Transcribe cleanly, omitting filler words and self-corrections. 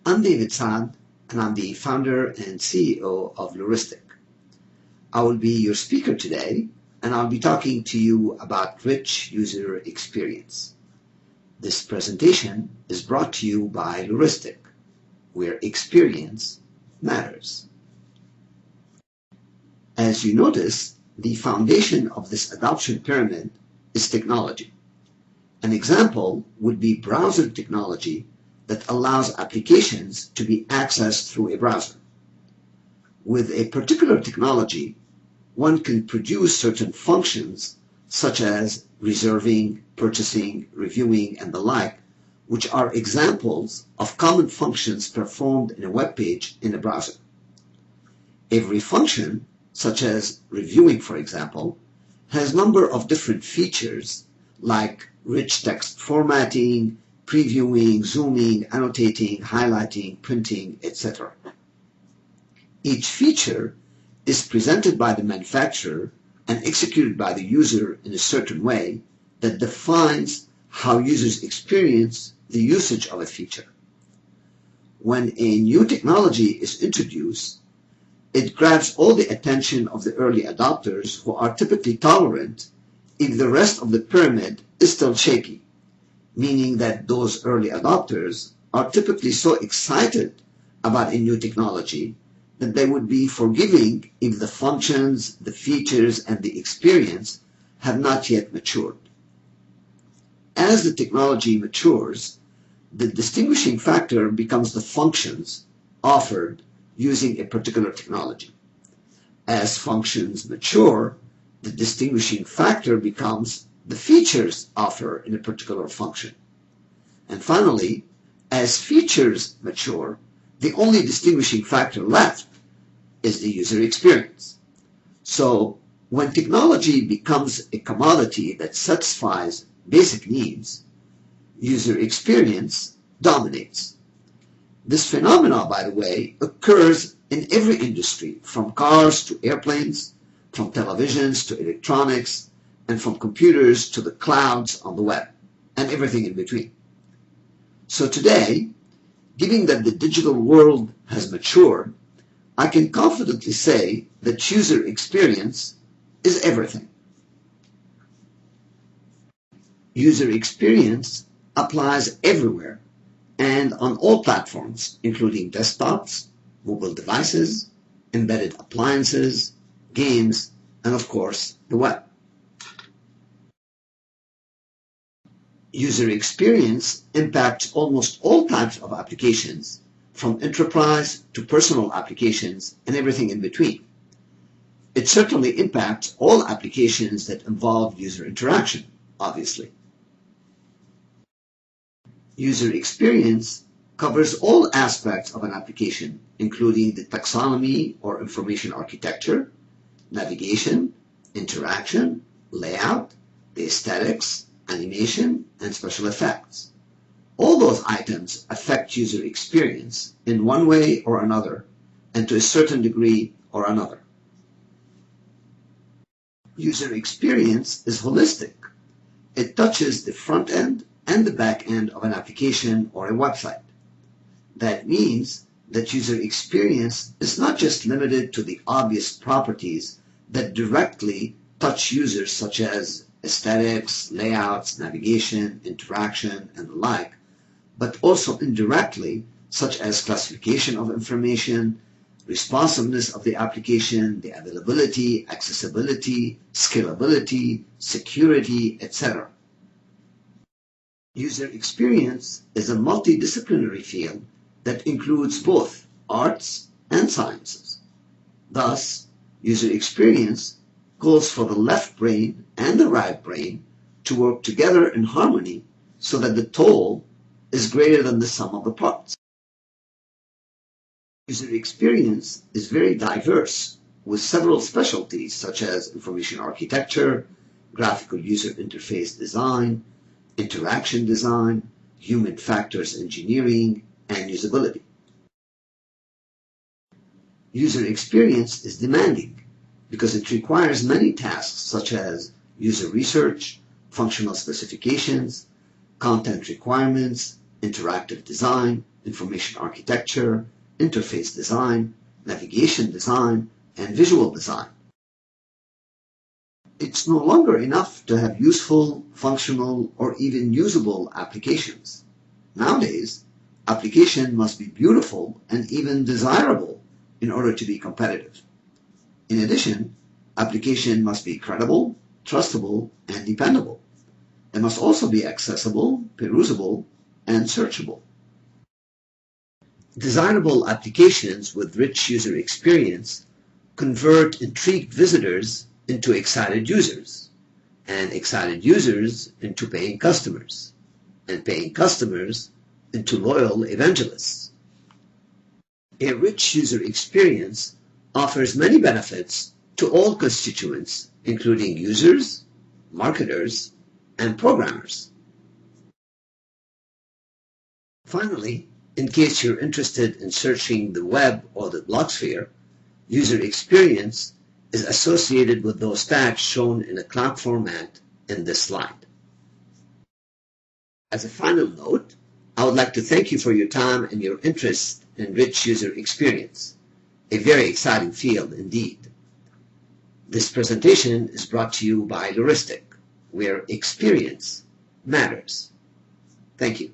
I'm David Saad, and I'm the founder and CEO of Luristic. I will be your speaker today, and I'll be talking to you about rich user experience. This presentation is brought to you by Luristic, where experience matters. As you notice, the foundation of this adoption pyramid is technology. An example would be browser technology that allows applications to be accessed through a browser. With a particular technology, one can produce certain functions such as reserving, purchasing, reviewing, and the like, which are examples of common functions performed in a web page in a browser. Every function, such as reviewing for example, has a number of different features like rich text formatting, previewing, zooming, annotating, highlighting, printing, etc. Each feature is presented by the manufacturer and executed by the user in a certain way that defines how users experience the usage of a feature. When a new technology is introduced, it grabs all the attention of the early adopters who are typically tolerant if the rest of the pyramid is still shaky, meaning that those early adopters are typically so excited about a new technology that they would be forgiving if the functions, the features, and the experience have not yet matured. As the technology matures, the distinguishing factor becomes the functions offered using a particular technology. As functions mature, the distinguishing factor becomes the features offered in a particular function. And finally, as features mature, the only distinguishing factor left is the user experience. So when technology becomes a commodity that satisfies basic needs, user experience dominates. This phenomenon, by the way, occurs in every industry, from cars to airplanes, from televisions to electronics, and from computers to the clouds on the web, and everything in between. So today, given that the digital world has matured, I can confidently say that user experience is everything. User experience applies everywhere and on all platforms, including desktops, mobile devices, embedded appliances, games, and of course, the web. User experience impacts almost all types of applications, from enterprise to personal applications and everything in between. It certainly impacts all applications that involve user interaction, obviously. User experience covers all aspects of an application, including the taxonomy or information architecture, navigation, interaction, layout, the aesthetics, animation, and special effects. All those items affect user experience in one way or another, and to a certain degree or another. User experience is holistic. It touches the front end and the back end of an application or a website. That means that user experience is not just limited to the obvious properties that directly touch users, such as aesthetics, layouts, navigation, interaction, and the like, but also indirectly, such as classification of information, responsiveness of the application, the availability, accessibility, scalability, security, etc. User experience is a multidisciplinary field that includes both arts and sciences. Thus, user experience calls for the left brain and the right brain to work together in harmony so that the total is greater than the sum of the parts. User experience is very diverse, with several specialties such as information architecture, graphical user interface design, interaction design, human factors engineering, and usability. User experience is demanding because it requires many tasks such as user research, functional specifications, content requirements, interactive design, information architecture, interface design, navigation design, and visual design. It's no longer enough to have useful, functional, or even usable applications. Nowadays, application must be beautiful and even desirable in order to be competitive. In addition, application must be credible, trustable, and dependable. They must also be accessible, perusable, and searchable. Desirable applications with rich user experience convert intrigued visitors into excited users, and excited users into paying customers, and paying customers into loyal evangelists. A rich user experience offers many benefits to all constituents, including users, marketers, and programmers. Finally, in case you're interested in searching the web or the blogosphere, user experience is associated with those tags shown in a cloud format in this slide. As a final note, I would like to thank you for your time and your interest in rich user experience, a very exciting field indeed. This presentation is brought to you by Luristic, where experience matters. Thank you.